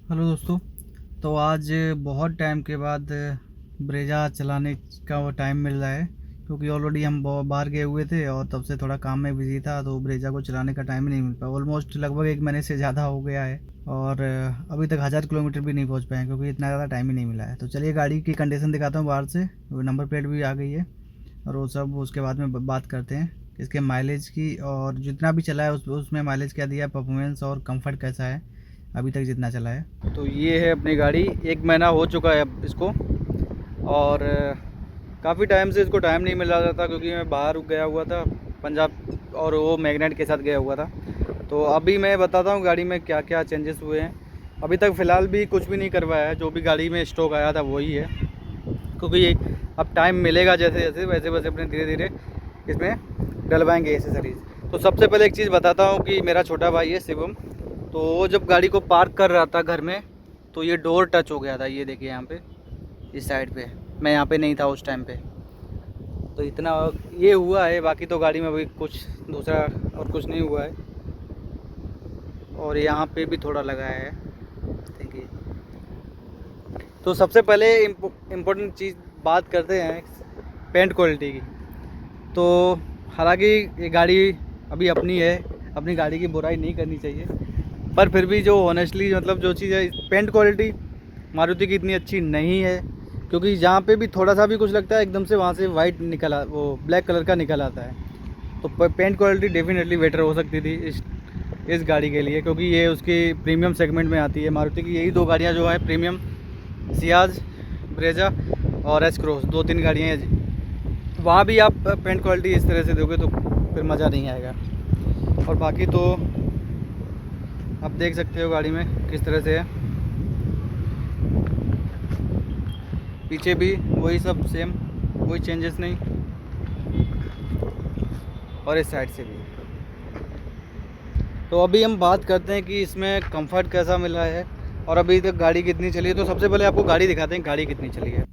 Hello दोस्तों। तो आज बहुत टाइम के बाद ब्रेजा चलाने का वो टाइम मिल रहा है, क्योंकि ऑलरेडी हम बाहर गए हुए थे और तब से थोड़ा काम में बिजी था, तो ब्रेजा को चलाने का टाइम ही नहीं मिल पाया। ऑलमोस्ट लगभग एक महीने से ज़्यादा हो गया है और अभी तक 1000 किलोमीटर भी नहीं पहुंच पाए हैं, क्योंकि इतना ज़्यादा टाइम ही नहीं मिला है। तो चलिए गाड़ी की कंडीशन दिखाता हूँ बाहर से, नंबर प्लेट भी आ गई है और वो सब उसके बाद में बात करते हैं इसके माइलेज की, और जितना भी चला है उसमें माइलेज क्या दिया है, परफॉर्मेंस और कंफर्ट कैसा है अभी तक जितना चला है। तो ये है अपनी गाड़ी, एक महीना हो चुका है अब इसको, और काफ़ी टाइम से इसको टाइम नहीं मिल रहा था, क्योंकि मैं बाहर गया हुआ था पंजाब, और वो मैग्नेट के साथ गया हुआ था। तो अभी मैं बताता हूँ गाड़ी में क्या क्या चेंजेस हुए हैं। अभी तक फ़िलहाल भी कुछ भी नहीं करवाया है, जो भी गाड़ी में स्टॉक आया था वही है, क्योंकि ये अब टाइम मिलेगा जैसे जैसे वैसे वैसे अपने धीरे धीरे इसमें डलवाएंगे एसेसरीज़। तो सबसे पहले एक चीज़ बताता हूँ कि मेरा छोटा भाई है शिवम, तो वो जब गाड़ी को पार्क कर रहा था घर में, तो ये डोर टच हो गया था। ये देखिए यहाँ पे इस साइड पे, मैं यहाँ पे नहीं था उस टाइम पे, तो इतना ये हुआ है। बाकी तो गाड़ी में अभी कुछ दूसरा और कुछ नहीं हुआ है। और यहाँ पे भी थोड़ा लगा है, देखिए। तो सबसे पहले इम्पोर्टेंट चीज़ बात करते हैं पेंट क्वालिटी की। तो हालांकि ये गाड़ी अभी अपनी है, अपनी गाड़ी की बुराई नहीं करनी चाहिए, पर फिर भी जो ऑनेस्टली मतलब जो चीज़ है, पेंट क्वालिटी मारुति की इतनी अच्छी नहीं है, क्योंकि जहाँ पे भी थोड़ा सा भी कुछ लगता है एकदम से वहाँ से वाइट वो ब्लैक कलर का निकल आता है। तो पेंट क्वालिटी डेफिनेटली बेटर हो सकती थी इस गाड़ी के लिए, क्योंकि ये उसकी प्रीमियम सेगमेंट में आती है। मारुति की यही दो गाड़ियाँ जो हैं प्रीमियम, सियाज, ब्रेजा और एस क्रॉस, दो तीन गाड़ियाँ हैं। वहाँ भी आप पेंट क्वालिटी इस तरह से दोगे तो फिर मज़ा नहीं आएगा। और बाकी तो आप देख सकते हो गाड़ी में किस तरह से है, पीछे भी वही सब सेम, कोई चेंजेस नहीं, और इस साइड से भी। तो अभी हम बात करते हैं कि इसमें कंफर्ट कैसा मिला है और अभी तक गाड़ी कितनी चली है। तो सबसे पहले आपको गाड़ी दिखाते हैं गाड़ी कितनी चली है।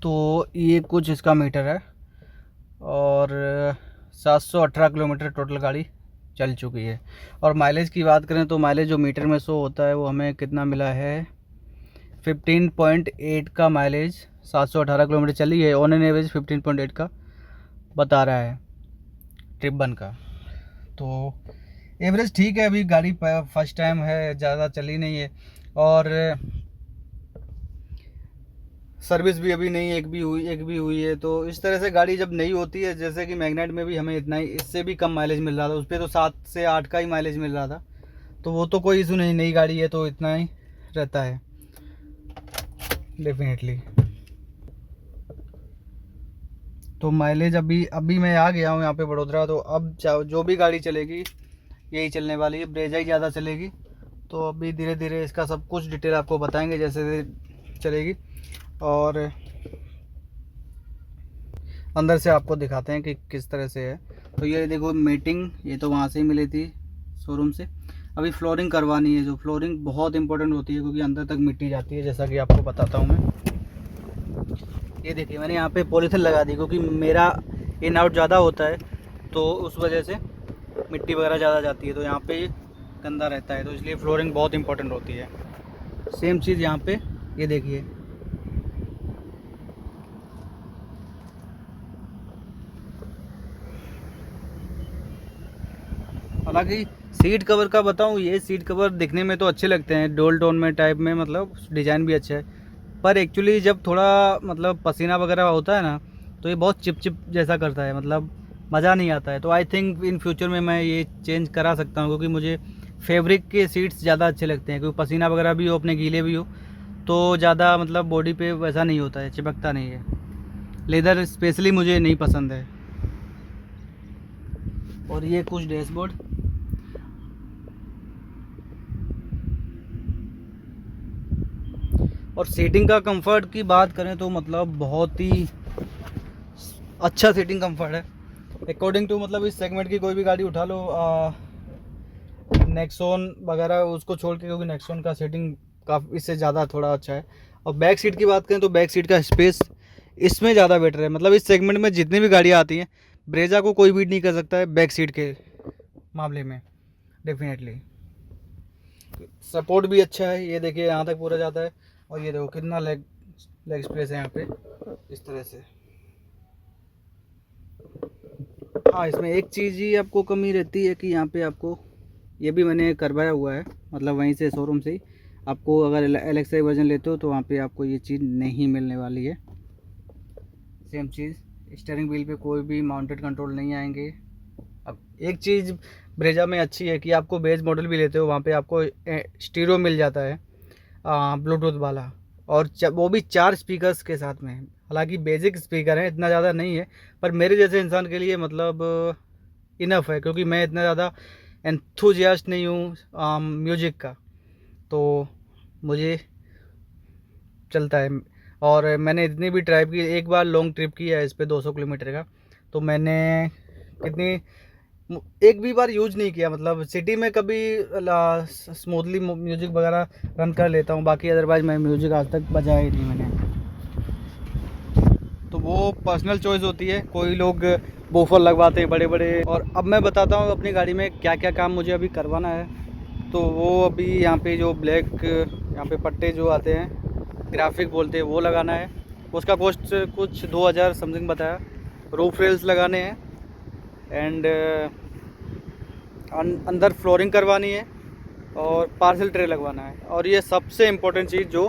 तो ये कुछ इसका मीटर है, और 718 किलोमीटर टोटल गाड़ी चल चुकी है। और माइलेज की बात करें तो माइलेज जो मीटर में शो होता है वो हमें कितना मिला है, 15.8 का माइलेज। 718 किलोमीटर चली है, ऑन एन एवरेज 15.8 का बता रहा है ट्रिप 1 का। तो एवरेज ठीक है, अभी गाड़ी फर्स्ट टाइम है, ज़्यादा चली नहीं है, और सर्विस भी अभी नहीं एक भी हुई है। तो इस तरह से गाड़ी जब नई होती है, जैसे कि मैग्नेट में भी हमें इतना ही, इससे भी कम माइलेज मिल रहा था, उस पर तो 7 से 8 का ही माइलेज मिल रहा था। तो वो तो कोई इशू नहीं, नई गाड़ी है तो इतना ही रहता है डेफिनेटली। तो माइलेज अभी अभी मैं आ गया हूँ यहाँ पे बड़ोदरा, तो अब जो भी गाड़ी चलेगी यही चलने वाली है, ब्रेजा ही ज़्यादा चलेगी। तो अभी धीरे धीरे इसका सब कुछ डिटेल आपको बताएंगे जैसे चलेगी, और अंदर से आपको दिखाते हैं कि किस तरह से है। तो ये देखो मीटिंग, ये तो वहाँ से ही मिली थी शोरूम से। अभी फ्लोरिंग करवानी है, जो फ्लोरिंग बहुत इंपॉर्टेंट होती है, क्योंकि अंदर तक मिट्टी जाती है, जैसा कि आपको बताता हूँ मैं। ये देखिए मैंने यहाँ पे पॉलीथिन लगा दी, क्योंकि मेरा इन आउट ज़्यादा होता है, तो उस वजह से मिट्टी वगैरह ज़्यादा जाती है, तो यहाँ पे गंदा रहता है, तो इसलिए फ्लोरिंग बहुत इंपॉर्टेंट होती है। सेम चीज़ यहाँ पे, ये देखिए। हालांकि सीट कवर का बताऊँ, ये सीट कवर दिखने में तो अच्छे लगते हैं, डोल टोन में टाइप में, मतलब डिज़ाइन भी अच्छा है, पर एक्चुअली जब थोड़ा मतलब पसीना वगैरह होता है ना, तो ये बहुत चिप चिप जैसा करता है, मतलब मज़ा नहीं आता है। तो आई थिंक इन फ्यूचर में मैं ये चेंज करा सकता हूँ, क्योंकि मुझे फैब्रिक के सीट्स ज़्यादा अच्छे लगते हैं, क्योंकि पसीना वगैरह भी हो, अपने गीले भी हो, तो ज़्यादा मतलब बॉडी पे वैसा नहीं होता है, चिपकता नहीं है। लेदर स्पेशली मुझे नहीं पसंद है। और ये कुछ डैशबोर्ड, और सीटिंग का कंफर्ट की बात करें तो मतलब बहुत ही अच्छा सीटिंग कंफर्ट है अकॉर्डिंग टू, मतलब इस सेगमेंट की कोई भी गाड़ी उठा लो, नेक्सॉन वगैरह उसको छोड़ के, क्योंकि नेक्सॉन का सीटिंग काफ़ी इससे ज़्यादा थोड़ा अच्छा है। और बैक सीट की बात करें तो बैक सीट का स्पेस इसमें ज़्यादा बेटर है, मतलब इस सेगमेंट में जितनी भी गाड़ियाँ आती हैं, ब्रेजा को कोई बीट नहीं कर सकता है बैक सीट के मामले में डेफिनेटली। सपोर्ट भी अच्छा है, ये देखिए यहाँ तक पूरा जाता है। और ये देखो कितना लेग स्पेस है यहाँ पे, इस तरह से। हाँ, इसमें एक चीज़ ही आपको कमी रहती है कि यहाँ पे आपको, ये भी मैंने करवाया हुआ है, मतलब वहीं से शोरूम से ही। आपको अगर LXi वर्जन लेते हो तो वहाँ पे आपको ये चीज़ नहीं मिलने वाली है। सेम चीज़, स्टीयरिंग व्हील पे कोई भी माउंटेड कंट्रोल नहीं आएंगे। अब एक चीज़ ब्रेजा में अच्छी है कि आपको बेस मॉडल भी लेते हो वहाँ पे आपको स्टीरियो मिल जाता है, ब्लूटूथ वाला, और वो भी 4 स्पीकर्स के साथ में। हालांकि बेसिक स्पीकर है, इतना ज़्यादा नहीं है, पर मेरे जैसे इंसान के लिए मतलब इनफ है, क्योंकि मैं इतना ज़्यादा एंथुजियास्ट नहीं हूँ म्यूजिक का, तो मुझे चलता है। और मैंने इतनी भी ड्राइव की, एक बार लॉन्ग ट्रिप की है इस पर 200 किलोमीटर का, तो मैंने कितनी एक भी बार यूज नहीं किया। मतलब सिटी में कभी स्मूथली म्यूजिक वगैरह रन कर लेता हूँ, बाकी अदरवाइज मैं म्यूजिक आज तक बजाया ही नहीं मैंने। तो वो पर्सनल चॉइस होती है, कोई लोग बूफर लगवाते हैं बड़े बड़े। और अब मैं बताता हूँ अपनी गाड़ी में क्या क्या काम मुझे अभी करवाना है। तो वो अभी यहाँ पे जो ब्लैक यहाँ पे पट्टे जो आते हैं, ग्राफिक बोलते हैं, वो लगाना है। उसका कॉस्ट कुछ 2000 समथिंग बताया। रूफ रेल्स लगाने हैं एंड अंदर फ्लोरिंग करवानी है और पार्सल ट्रे लगवाना है। और ये सबसे इम्पोर्टेंट चीज़ जो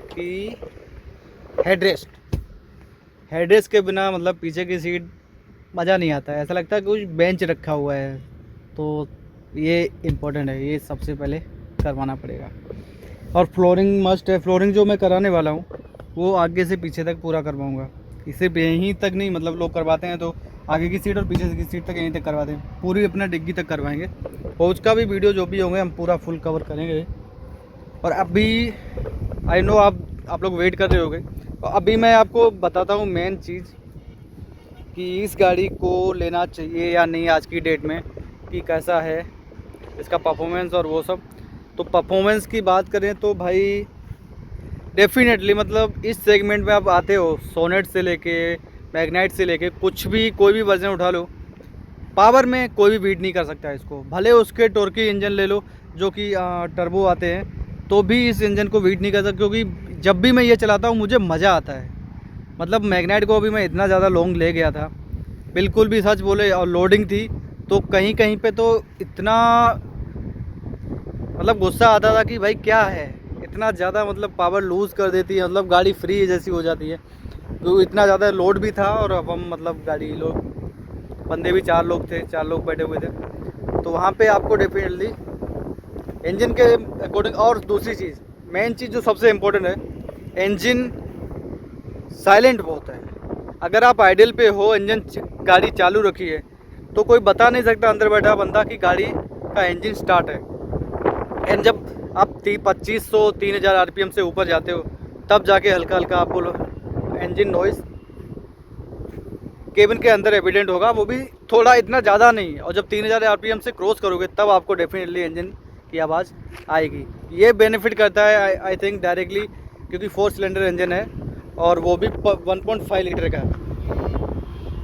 कि हेडरेस्ट के बिना मतलब पीछे की सीट मज़ा नहीं आता है, ऐसा लगता है कि कुछ बेंच रखा हुआ है। तो ये इम्पोर्टेंट है, ये सबसे पहले करवाना पड़ेगा। और फ्लोरिंग मस्ट है। फ्लोरिंग जो मैं कराने वाला हूँ वो आगे से पीछे तक पूरा करवाऊँगा। सिर्फ यहीं तक नहीं, मतलब लोग करवाते हैं तो आगे की सीट और पीछे की सीट तक यहीं तक करवाते हैं, पूरी अपना डिग्गी तक करवाएंगे। और उसका भी वीडियो जो भी होंगे हम पूरा फुल कवर करेंगे। और अभी आई नो आप लोग वेट कर रहे होंगे, तो अभी मैं आपको बताता हूँ मेन चीज़ कि इस गाड़ी को लेना चाहिए या नहीं आज की डेट में, कि कैसा है इसका परफॉर्मेंस और वो सब। तो परफॉर्मेंस की बात करें तो भाई डेफिनेटली, मतलब इस सेगमेंट में आप आते हो, सोनेट से लेके मैग्नाइट से लेके कुछ भी कोई भी वर्जन उठा लो, पावर में कोई भी बीट नहीं कर सकता इसको। भले उसके टॉर्की इंजन ले लो जो कि टर्बो आते हैं, तो भी इस इंजन को बीट नहीं कर सकता, क्योंकि जब भी मैं ये चलाता हूँ मुझे मज़ा आता है। मतलब मैग्नाइट को अभी मैं इतना ज़्यादा लॉन्ग ले गया था, बिल्कुल भी सच बोले, और लोडिंग थी तो कहीं कहीं पे तो इतना मतलब गुस्सा आता था कि भाई क्या है, इतना ज़्यादा मतलब पावर लूज़ कर देती है, मतलब गाड़ी फ्री जैसी हो जाती है। तो इतना ज़्यादा लोड भी था, और अब हम मतलब गाड़ी लोग बंदे भी 4 लोग थे, 4 लोग बैठे हुए थे। तो वहाँ पे आपको डेफिनेटली इंजन के अकॉर्डिंग। और दूसरी चीज़, मेन चीज़ जो सबसे इम्पोर्टेंट है, इंजन साइलेंट बहुत है। अगर आप आइडल पे हो, इंजन गाड़ी चालू रखी है, तो कोई बता नहीं सकता अंदर बैठा बंदा कि गाड़ी का इंजन स्टार्ट है। एंड जब आप 2500-3000 RPM से ऊपर जाते हो, तब जाके हल्का हल्का आपको इंजन नॉइज़ केबिन के अंदर एविडेंट होगा, वो भी थोड़ा, इतना ज़्यादा नहीं। और जब 3000 RPM से क्रॉस करोगे तब आपको डेफिनेटली इंजन की आवाज़ आएगी। ये बेनिफिट करता है आई थिंक डायरेक्टली, क्योंकि 4 सिलेंडर इंजन है और वो भी 1.5 लीटर का,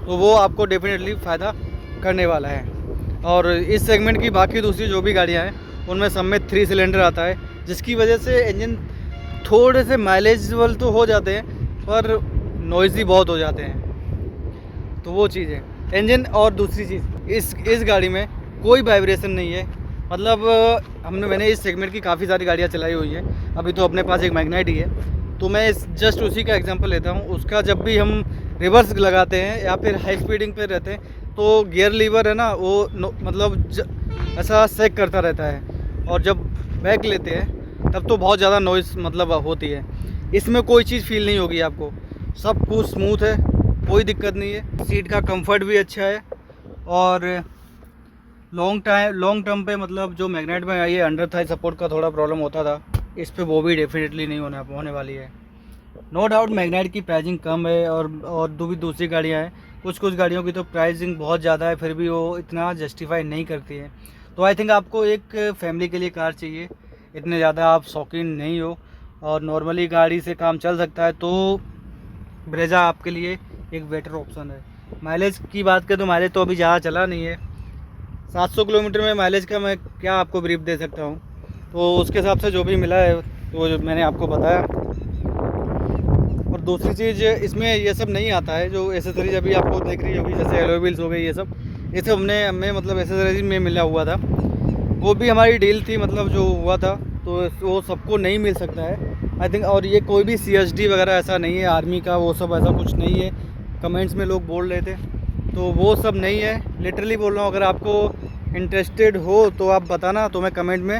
तो वो आपको डेफिनेटली फ़ायदा करने वाला है। और इस सेगमेंट की बाकी दूसरी जो भी गाड़ियाँ हैं उनमें सब में 3 सिलेंडर आता है, जिसकी वजह से इंजन थोड़े से माइलेजबल तो हो जाते हैं, पर नॉइज़ी बहुत हो जाते हैं। तो वो चीज़ है इंजन। और दूसरी चीज़, इस गाड़ी में कोई वाइब्रेशन नहीं है। मतलब मैंने इस सेगमेंट की काफ़ी सारी गाड़ियाँ चलाई हुई है, अभी तो अपने पास एक मैग्नाइट ही है, तो मैं जस्ट उसी का एग्जांपल लेता हूँ। उसका जब भी हम रिवर्स लगाते हैं या फिर हाई स्पीडिंग पे रहते हैं, तो गियर लीवर है ना, वो मतलब ऐसा सेक करता रहता है, और जब बैक लेते हैं तब तो बहुत ज़्यादा नॉइज़ मतलब होती है। इसमें कोई चीज़ फील नहीं होगी आपको, सब कुछ स्मूथ है, कोई दिक्कत नहीं है। सीट का कंफर्ट भी अच्छा है। और लॉन्ग टर्म पे मतलब जो मैग्नेट में आई है, अंडर थाई सपोर्ट का थोड़ा प्रॉब्लम होता था, इस पे वो भी डेफिनेटली नहीं होने वाली है। नो डाउट मैग्नेट की प्राइसिंग कम है, और दूसरी गाड़ियाँ हैं, कुछ गाड़ियों की तो प्राइसिंग बहुत ज़्यादा है, फिर भी वो इतना जस्टिफाई नहीं करती है। तो आई थिंक आपको एक फैमिली के लिए कार चाहिए, इतने ज़्यादा आप शौकीन नहीं हो और नॉर्मली गाड़ी से काम चल सकता है, तो ब्रेजा आपके लिए एक बेटर ऑप्शन है। माइलेज की बात करें तो माइलेज तो अभी ज़्यादा चला नहीं है, 700 किलोमीटर में माइलेज का मैं क्या आपको ब्रीफ दे सकता हूँ, तो उसके हिसाब से जो भी मिला है तो जो मैंने आपको बताया। और दूसरी चीज़ इसमें ये सब नहीं आता है, जो एसेसरीज अभी आपको देख रही होगी जैसे एलॉय व्हील्स हो गई, ये सब हमें मतलब एसेसरीज में मिला हुआ था। वो भी हमारी डील थी, मतलब जो हुआ था, तो वो सबको नहीं मिल सकता है आई थिंक। और ये कोई भी CSD वगैरह ऐसा नहीं है, आर्मी का वो सब ऐसा कुछ नहीं है। कमेंट्स में लोग बोल रहे थे, तो वो सब नहीं है, लिटरली बोल रहा हूँ। अगर आपको इंटरेस्टेड हो तो आप बताना, तो मैं कमेंट में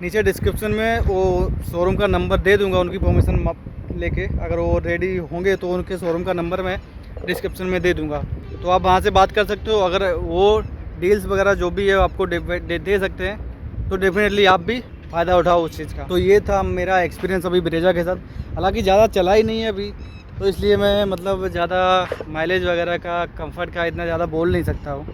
नीचे डिस्क्रिप्शन में वो शोरूम का नंबर दे दूँगा, उनकी परमिशन लेके। अगर वो रेडी होंगे तो उनके शोरूम का नंबर मैं डिस्क्रिप्शन में दे दूँगा, तो आप वहाँ से बात कर सकते हो। अगर वो डील्स वगैरह जो भी है आपको दे सकते हैं, तो डेफिनेटली आप भी फ़ायदा उठाओ उस चीज़ का। तो ये था मेरा एक्सपीरियंस अभी ब्रेजा के साथ। हालांकि ज़्यादा चला ही नहीं है अभी, तो इसलिए मैं मतलब ज़्यादा माइलेज वगैरह का, कंफर्ट का इतना ज़्यादा बोल नहीं सकता हूँ।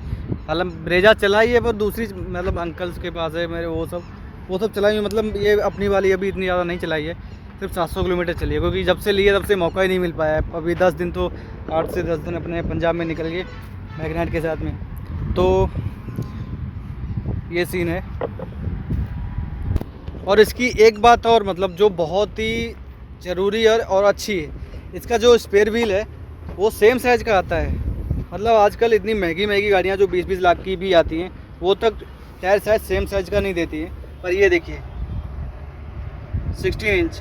हालांकि ब्रेजा चला ही है, पर दूसरी मतलब अंकल्स के पास है मेरे, वो सब चलाई, मतलब ये अपनी वाली अभी इतनी ज़्यादा नहीं चलाई है, सिर्फ 700 किलोमीटर चली है। क्योंकि जब से लिए तब से मौका ही नहीं मिल पाया है। अभी 10 दिन तो 8 से 10 दिन अपने पंजाब में निकल गए मैग्नेट के साथ में। तो ये सीन है। और इसकी एक बात और, मतलब जो बहुत ही ज़रूरी और अच्छी है, इसका जो स्पेयर व्हील है वो सेम साइज़ का आता है। मतलब आजकल इतनी महंगी गाड़ियाँ जो 20-20 लाख की भी आती हैं, वो तक टायर साइज सेम साइज़ का नहीं देती है। पर ये देखिए 16 इंच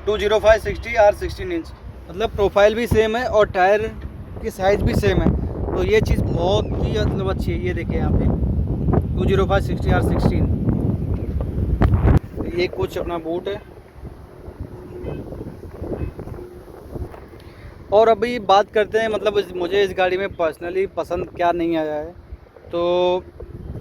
205/60 R 16 इंच, मतलब प्रोफाइल भी सेम है और टायर की साइज़ भी सेम है। तो ये चीज़ बहुत ही मतलब अच्छी है। ये देखिए यहाँ पे 205/60 R 16। ये कुछ अपना बूट है। और अभी बात करते हैं मतलब मुझे इस गाड़ी में पर्सनली पसंद क्या नहीं आया है। तो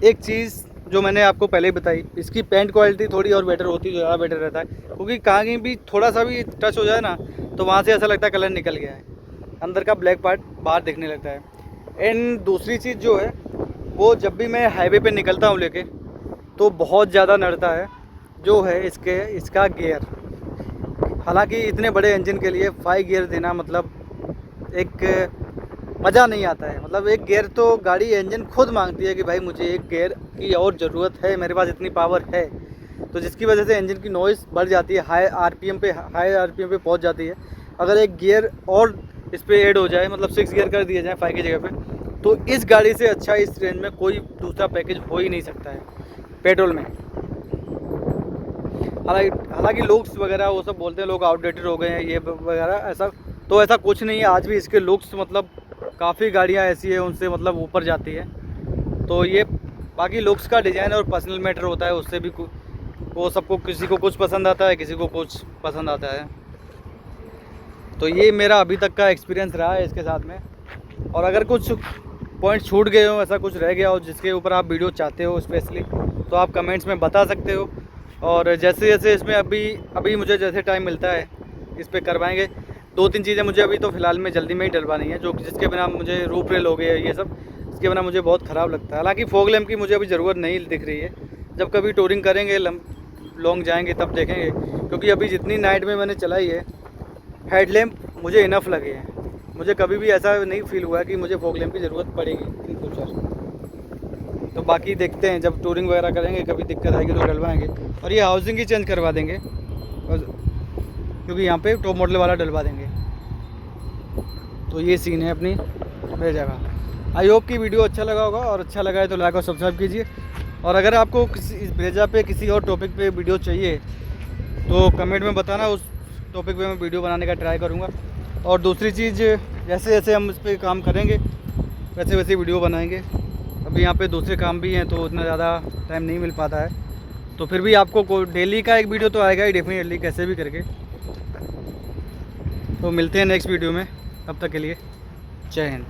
एक चीज़ जो मैंने आपको पहले ही बताई, इसकी पेंट क्वालिटी थोड़ी और बेटर होती, जो ज़्यादा बेटर रहता है। क्योंकि कहीं भी थोड़ा सा भी टच हो जाए ना, तो वहाँ से ऐसा लगता है कलर निकल गया है, अंदर का ब्लैक पार्ट बाहर दिखने लगता है। एंड दूसरी चीज़ जो है, वो जब भी मैं हाईवे पे निकलता हूँ लेके, तो बहुत ज़्यादा नड़ता है जो है इसका गियर। हालांकि इतने बड़े इंजन के लिए 5 गियर देना मतलब एक मज़ा नहीं आता है। मतलब एक गियर तो गाड़ी इंजन खुद मांगती है कि भाई मुझे एक गियर की और ज़रूरत है, मेरे पास इतनी पावर है। तो जिसकी वजह से इंजन की नॉइज़ बढ़ जाती है, हाई आरपीएम पे पहुंच जाती है। अगर एक गियर और इस पर ऐड हो जाए, मतलब 6 गियर कर दिए जाए 5 की जगह पे, तो इस गाड़ी से अच्छा इस रेंज में कोई दूसरा पैकेज हो ही नहीं सकता है पेट्रोल में। हालांकि लुक्स वगैरह वो सब बोलते हैं लोग आउटडेटेड हो गए हैं ये वगैरह, ऐसा कुछ नहीं है। आज भी इसके लुक्स मतलब काफ़ी गाड़ियाँ ऐसी है उनसे मतलब ऊपर जाती है। तो ये बाकी लुक्स का डिज़ाइन और पर्सनल मैटर होता है, उससे भी वो सबको, किसी को कुछ पसंद आता है, किसी को कुछ पसंद आता है। तो ये मेरा अभी तक का एक्सपीरियंस रहा है इसके साथ में। और अगर कुछ पॉइंट छूट गए हो, ऐसा कुछ रह गया हो जिसके ऊपर आप वीडियो चाहते हो स्पेशली, तो आप कमेंट्स में बता सकते हो। और जैसे जैसे इसमें अभी मुझे जैसे टाइम मिलता है इस पर करवाएंगे। 2-3 चीज़ें मुझे अभी तो फ़िलहाल में जल्दी में ही डलवानी है, जो जिसके बिना मुझे रूफ रेल हो गए ये सब, इसके बिना मुझे बहुत ख़राब लगता है। हालांकि फॉग लैम्प की मुझे अभी ज़रूरत नहीं दिख रही है, जब कभी टूरिंग करेंगे लॉन्ग जाएंगे तब देखेंगे। क्योंकि अभी जितनी नाइट में मैंने चलाई है, हेडलैम्प मुझे इनफ लगे हैं। मुझे कभी भी ऐसा नहीं फील हुआ कि मुझे फॉग लैम्प की ज़रूरत पड़ेगी इन फ्यूचर। तो बाकी देखते हैं, जब टूरिंग वगैरह करेंगे कभी दिक्कत आएगी तो डलवाएंगे। और ये हाउसिंग ही चेंज करवा देंगे, क्योंकि यहाँ पे टॉप मॉडल वाला डलवा देंगे। तो ये सीन है अपनी ब्रेजा का। आई होप कि वीडियो अच्छा लगा होगा, और अच्छा लगा है तो लाइक और सब्सक्राइब कीजिए। और अगर आपको इस ब्रेजा पे किसी और टॉपिक पे वीडियो चाहिए तो कमेंट में बताना, उस टॉपिक पे मैं वीडियो बनाने का ट्राई करूँगा। और दूसरी चीज़, जैसे जैसे हम इस पर काम करेंगे वैसे वैसे वीडियो बनाएंगे। अभी यहाँ पे दूसरे काम भी हैं तो उतना ज़्यादा टाइम नहीं मिल पाता है। तो फिर भी आपको डेली का एक वीडियो तो आएगा ही डेफिनेटली, कैसे भी करके। तो मिलते हैं नेक्स्ट वीडियो में, तब तक के लिए जय हिंद।